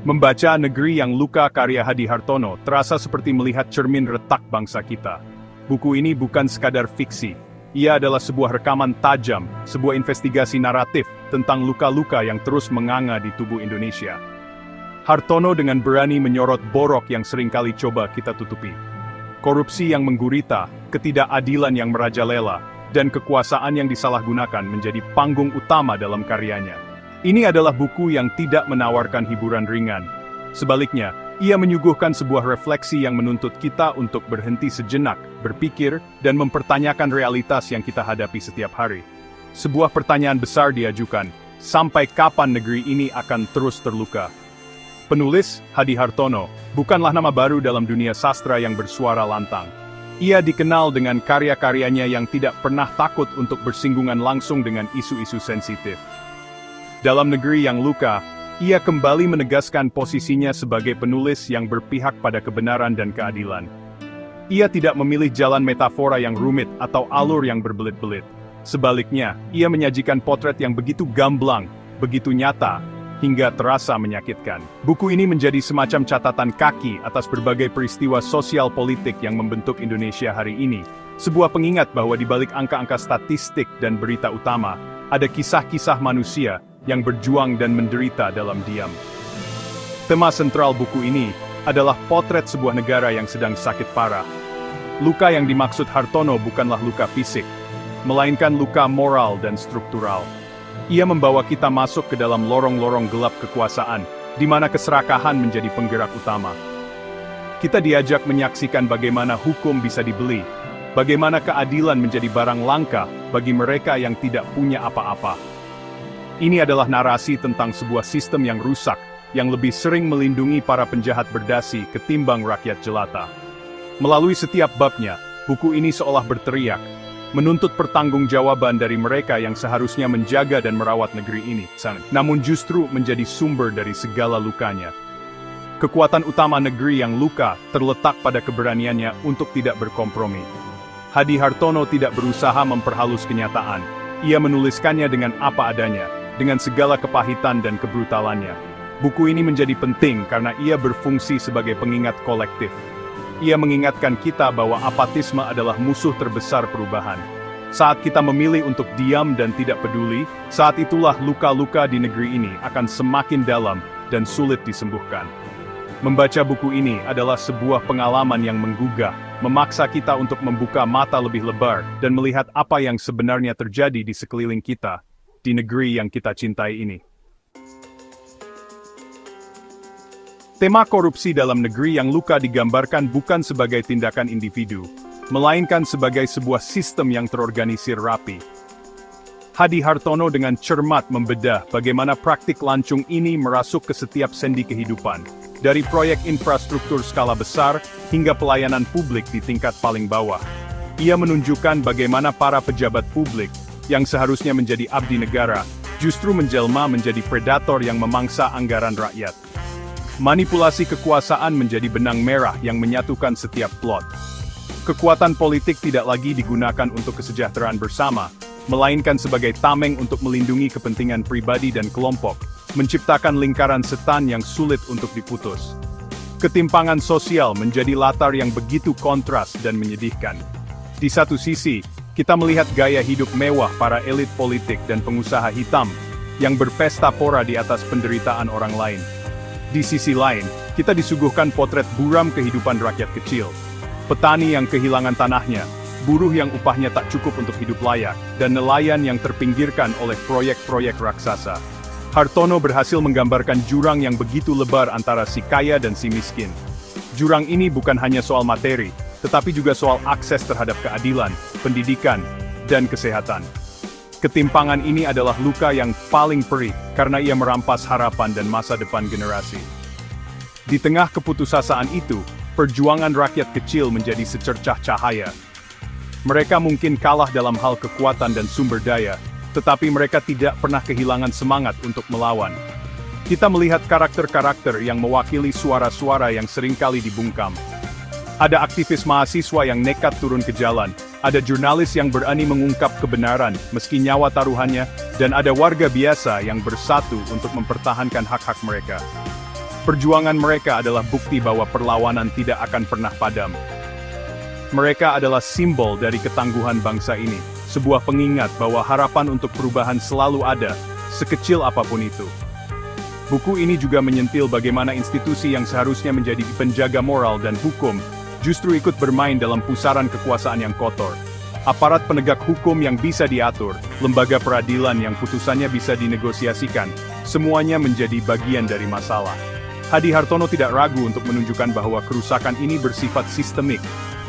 Membaca Negeri Yang Luka karya Hadi Hartono terasa seperti melihat cermin retak bangsa kita. Buku ini bukan sekadar fiksi. Ia adalah sebuah rekaman tajam, sebuah investigasi naratif tentang luka-luka yang terus menganga di tubuh Indonesia. Hartono dengan berani menyorot borok yang seringkali coba kita tutupi. Korupsi yang menggurita, ketidakadilan yang merajalela, dan kekuasaan yang disalahgunakan menjadi panggung utama dalam karyanya. Ini adalah buku yang tidak menawarkan hiburan ringan. Sebaliknya, ia menyuguhkan sebuah refleksi yang menuntut kita untuk berhenti sejenak, berpikir, dan mempertanyakan realitas yang kita hadapi setiap hari. Sebuah pertanyaan besar diajukan, sampai kapan negeri ini akan terus terluka? Penulis, Hadi Hartono, bukanlah nama baru dalam dunia sastra yang bersuara lantang. Ia dikenal dengan karya-karyanya yang tidak pernah takut untuk bersinggungan langsung dengan isu-isu sensitif. Dalam Negeri Yang Luka, ia kembali menegaskan posisinya sebagai penulis yang berpihak pada kebenaran dan keadilan. Ia tidak memilih jalan metafora yang rumit atau alur yang berbelit-belit. Sebaliknya, ia menyajikan potret yang begitu gamblang, begitu nyata, hingga terasa menyakitkan. Buku ini menjadi semacam catatan kaki atas berbagai peristiwa sosial politik yang membentuk Indonesia hari ini. Sebuah pengingat bahwa di balik angka-angka statistik dan berita utama, ada kisah-kisah manusia yang berjuang dan menderita dalam diam. Tema sentral buku ini adalah potret sebuah negara yang sedang sakit parah. Luka yang dimaksud Hartono bukanlah luka fisik, melainkan luka moral dan struktural. Ia membawa kita masuk ke dalam lorong-lorong gelap kekuasaan, di mana keserakahan menjadi penggerak utama. Kita diajak menyaksikan bagaimana hukum bisa dibeli, bagaimana keadilan menjadi barang langka bagi mereka yang tidak punya apa-apa. Ini adalah narasi tentang sebuah sistem yang rusak, yang lebih sering melindungi para penjahat berdasi ketimbang rakyat jelata. Melalui setiap babnya, buku ini seolah berteriak, menuntut pertanggungjawaban dari mereka yang seharusnya menjaga dan merawat negeri ini, namun justru menjadi sumber dari segala lukanya. Kekuatan utama Negeri Yang Luka terletak pada keberaniannya untuk tidak berkompromi. Hadi Hartono tidak berusaha memperhalus kenyataan. Ia menuliskannya dengan apa adanya, dengan segala kepahitan dan kebrutalannya. Buku ini menjadi penting karena ia berfungsi sebagai pengingat kolektif. Ia mengingatkan kita bahwa apatisme adalah musuh terbesar perubahan. Saat kita memilih untuk diam dan tidak peduli, saat itulah luka-luka di negeri ini akan semakin dalam dan sulit disembuhkan. Membaca buku ini adalah sebuah pengalaman yang menggugah, memaksa kita untuk membuka mata lebih lebar dan melihat apa yang sebenarnya terjadi di sekeliling kita, di negeri yang kita cintai ini. Tema korupsi dalam Negeri Yang Luka digambarkan bukan sebagai tindakan individu, melainkan sebagai sebuah sistem yang terorganisir rapi. Hadi Hartono dengan cermat membedah bagaimana praktik lancung ini merasuk ke setiap sendi kehidupan, dari proyek infrastruktur skala besar hingga pelayanan publik di tingkat paling bawah. Ia menunjukkan bagaimana para pejabat publik yang seharusnya menjadi abdi negara, justru menjelma menjadi predator yang memangsa anggaran rakyat. Manipulasi kekuasaan menjadi benang merah yang menyatukan setiap plot. Kekuatan politik tidak lagi digunakan untuk kesejahteraan bersama, melainkan sebagai tameng untuk melindungi kepentingan pribadi dan kelompok, menciptakan lingkaran setan yang sulit untuk diputus. Ketimpangan sosial menjadi latar yang begitu kontras dan menyedihkan. Di satu sisi, kita melihat gaya hidup mewah para elit politik dan pengusaha hitam yang berpesta pora di atas penderitaan orang lain. Di sisi lain, kita disuguhkan potret buram kehidupan rakyat kecil. Petani yang kehilangan tanahnya, buruh yang upahnya tak cukup untuk hidup layak, dan nelayan yang terpinggirkan oleh proyek-proyek raksasa. Hartono berhasil menggambarkan jurang yang begitu lebar antara si kaya dan si miskin. Jurang ini bukan hanya soal materi, tetapi juga soal akses terhadap keadilan, pendidikan, dan kesehatan. Ketimpangan ini adalah luka yang paling perih karena ia merampas harapan dan masa depan generasi. Di tengah keputusasaan itu, perjuangan rakyat kecil menjadi secercah cahaya. Mereka mungkin kalah dalam hal kekuatan dan sumber daya, tetapi mereka tidak pernah kehilangan semangat untuk melawan. Kita melihat karakter-karakter yang mewakili suara-suara yang seringkali dibungkam. Ada aktivis mahasiswa yang nekat turun ke jalan, ada jurnalis yang berani mengungkap kebenaran meski nyawa taruhannya, dan ada warga biasa yang bersatu untuk mempertahankan hak-hak mereka. Perjuangan mereka adalah bukti bahwa perlawanan tidak akan pernah padam. Mereka adalah simbol dari ketangguhan bangsa ini, sebuah pengingat bahwa harapan untuk perubahan selalu ada, sekecil apapun itu. Buku ini juga menyentil bagaimana institusi yang seharusnya menjadi penjaga moral dan hukum, justru ikut bermain dalam pusaran kekuasaan yang kotor. Aparat penegak hukum yang bisa diatur, lembaga peradilan yang putusannya bisa dinegosiasikan, semuanya menjadi bagian dari masalah. Hadi Hartono tidak ragu untuk menunjukkan bahwa kerusakan ini bersifat sistemik.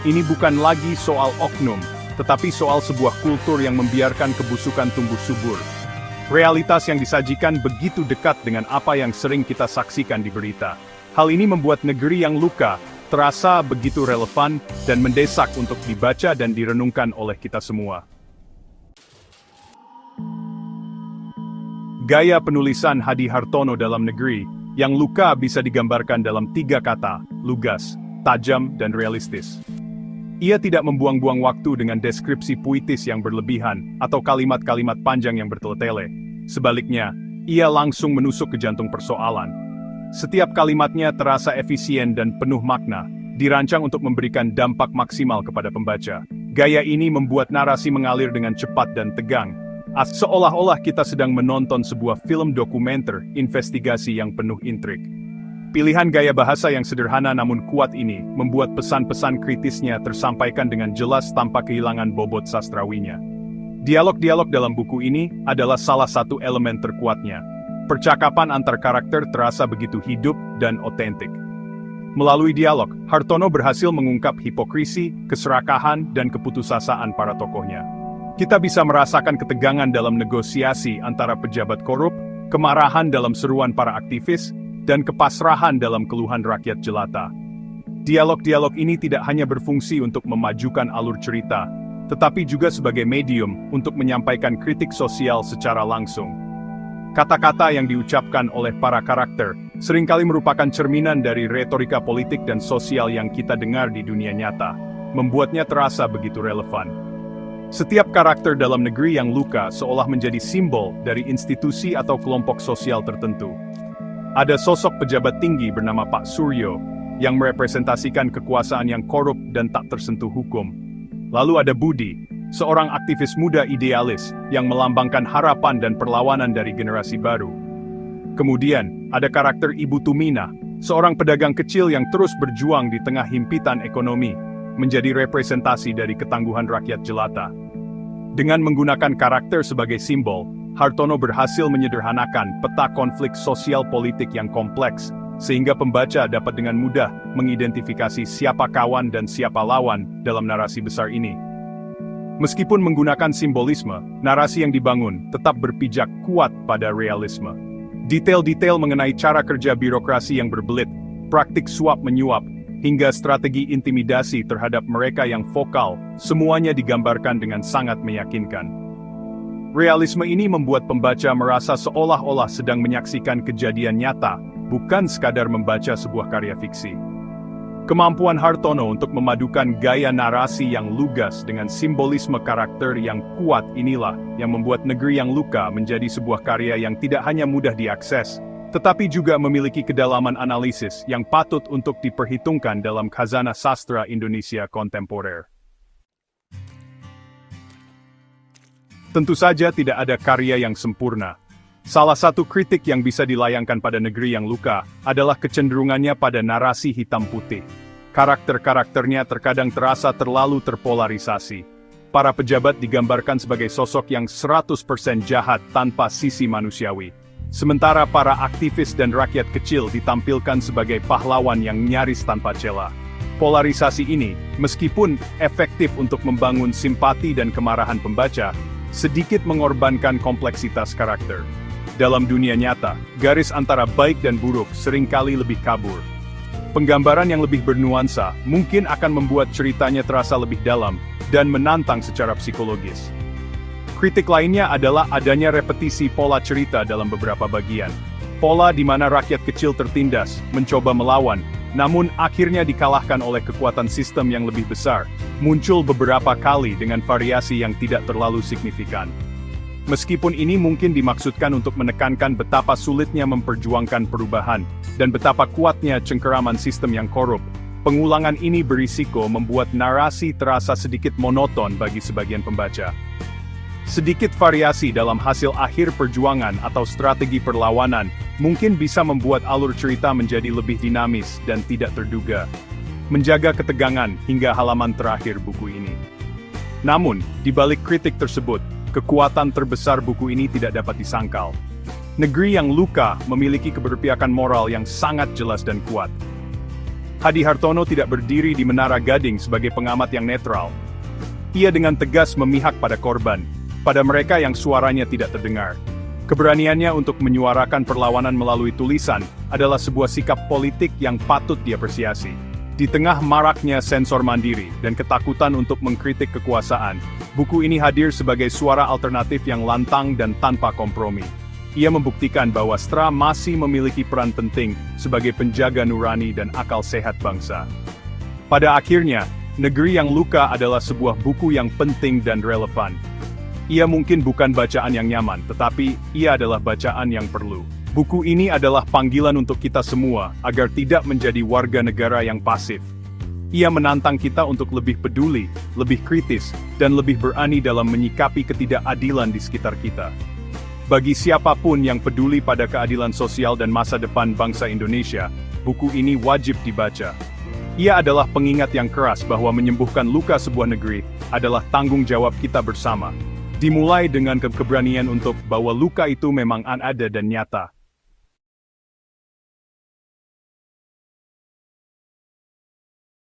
Ini bukan lagi soal oknum, tetapi soal sebuah kultur yang membiarkan kebusukan tumbuh subur. Realitas yang disajikan begitu dekat dengan apa yang sering kita saksikan di berita. Hal ini membuat negeri yang luka terasa begitu relevan dan mendesak untuk dibaca dan direnungkan oleh kita semua. Gaya penulisan Hadi Hartono dalam negeri yang luka bisa digambarkan dalam 3 kata, lugas, tajam, dan realistis. Ia tidak membuang-buang waktu dengan deskripsi puitis yang berlebihan atau kalimat-kalimat panjang yang bertele-tele. Sebaliknya, ia langsung menusuk ke jantung persoalan. Setiap kalimatnya terasa efisien dan penuh makna, dirancang untuk memberikan dampak maksimal kepada pembaca. Gaya ini membuat narasi mengalir dengan cepat dan tegang, seolah-olah kita sedang menonton sebuah film dokumenter investigasi yang penuh intrik. Pilihan gaya bahasa yang sederhana namun kuat ini membuat pesan-pesan kritisnya tersampaikan dengan jelas tanpa kehilangan bobot sastrawinya. Dialog-dialog dalam buku ini adalah salah satu elemen terkuatnya. Percakapan antar karakter terasa begitu hidup dan otentik. Melalui dialog, Hartono berhasil mengungkap hipokrisi, keserakahan, dan keputusasaan para tokohnya. Kita bisa merasakan ketegangan dalam negosiasi antara pejabat korup, kemarahan dalam seruan para aktivis, dan kepasrahan dalam keluhan rakyat jelata. Dialog-dialog ini tidak hanya berfungsi untuk memajukan alur cerita, tetapi juga sebagai medium untuk menyampaikan kritik sosial secara langsung. Kata-kata yang diucapkan oleh para karakter seringkali merupakan cerminan dari retorika politik dan sosial yang kita dengar di dunia nyata, membuatnya terasa begitu relevan. Setiap karakter dalam negeri yang luka seolah menjadi simbol dari institusi atau kelompok sosial tertentu. Ada sosok pejabat tinggi bernama Pak Suryo, yang merepresentasikan kekuasaan yang korup dan tak tersentuh hukum. Lalu ada Budi, seorang aktivis muda idealis yang melambangkan harapan dan perlawanan dari generasi baru. Kemudian, ada karakter Ibu Tumina, seorang pedagang kecil yang terus berjuang di tengah himpitan ekonomi, menjadi representasi dari ketangguhan rakyat jelata. Dengan menggunakan karakter sebagai simbol, Hartono berhasil menyederhanakan peta konflik sosial politik yang kompleks, sehingga pembaca dapat dengan mudah mengidentifikasi siapa kawan dan siapa lawan dalam narasi besar ini. Meskipun menggunakan simbolisme, narasi yang dibangun tetap berpijak kuat pada realisme. Detail-detail mengenai cara kerja birokrasi yang berbelit, praktik suap-menyuap, hingga strategi intimidasi terhadap mereka yang vokal, semuanya digambarkan dengan sangat meyakinkan. Realisme ini membuat pembaca merasa seolah-olah sedang menyaksikan kejadian nyata, bukan sekadar membaca sebuah karya fiksi. Kemampuan Hartono untuk memadukan gaya narasi yang lugas dengan simbolisme karakter yang kuat inilah yang membuat Negeri yang Luka menjadi sebuah karya yang tidak hanya mudah diakses, tetapi juga memiliki kedalaman analisis yang patut untuk diperhitungkan dalam khazanah sastra Indonesia kontemporer. Tentu saja tidak ada karya yang sempurna. Salah satu kritik yang bisa dilayangkan pada Negeri yang Luka adalah kecenderungannya pada narasi hitam putih. Karakter-karakternya terkadang terasa terlalu terpolarisasi. Para pejabat digambarkan sebagai sosok yang 100% jahat tanpa sisi manusiawi. Sementara para aktivis dan rakyat kecil ditampilkan sebagai pahlawan yang nyaris tanpa cela. Polarisasi ini, meskipun efektif untuk membangun simpati dan kemarahan pembaca, sedikit mengorbankan kompleksitas karakter. Dalam dunia nyata, garis antara baik dan buruk seringkali lebih kabur. Penggambaran yang lebih bernuansa mungkin akan membuat ceritanya terasa lebih dalam dan menantang secara psikologis. Kritik lainnya adalah adanya repetisi pola cerita dalam beberapa bagian. Pola di mana rakyat kecil tertindas, mencoba melawan, namun akhirnya dikalahkan oleh kekuatan sistem yang lebih besar, muncul beberapa kali dengan variasi yang tidak terlalu signifikan. Meskipun ini mungkin dimaksudkan untuk menekankan betapa sulitnya memperjuangkan perubahan, dan betapa kuatnya cengkeraman sistem yang korup, pengulangan ini berisiko membuat narasi terasa sedikit monoton bagi sebagian pembaca. Sedikit variasi dalam hasil akhir perjuangan atau strategi perlawanan mungkin bisa membuat alur cerita menjadi lebih dinamis dan tidak terduga, menjaga ketegangan hingga halaman terakhir buku ini. Namun, di balik kritik tersebut, kekuatan terbesar buku ini tidak dapat disangkal. Negeri yang luka memiliki keberpihakan moral yang sangat jelas dan kuat. Hadi Hartono tidak berdiri di Menara Gading sebagai pengamat yang netral. Ia dengan tegas memihak pada korban, pada mereka yang suaranya tidak terdengar. Keberaniannya untuk menyuarakan perlawanan melalui tulisan adalah sebuah sikap politik yang patut diapresiasi. Di tengah maraknya sensor mandiri dan ketakutan untuk mengkritik kekuasaan, buku ini hadir sebagai suara alternatif yang lantang dan tanpa kompromi. Ia membuktikan bahwa sastra masih memiliki peran penting sebagai penjaga nurani dan akal sehat bangsa. Pada akhirnya, Negeri yang Luka adalah sebuah buku yang penting dan relevan. Ia mungkin bukan bacaan yang nyaman, tetapi ia adalah bacaan yang perlu. Buku ini adalah panggilan untuk kita semua agar tidak menjadi warga negara yang pasif. Ia menantang kita untuk lebih peduli, lebih kritis, dan lebih berani dalam menyikapi ketidakadilan di sekitar kita. Bagi siapapun yang peduli pada keadilan sosial dan masa depan bangsa Indonesia, buku ini wajib dibaca. Ia adalah pengingat yang keras bahwa menyembuhkan luka sebuah negeri adalah tanggung jawab kita bersama. Dimulai dengan keberanian untuk bahwa luka itu memang ada dan nyata.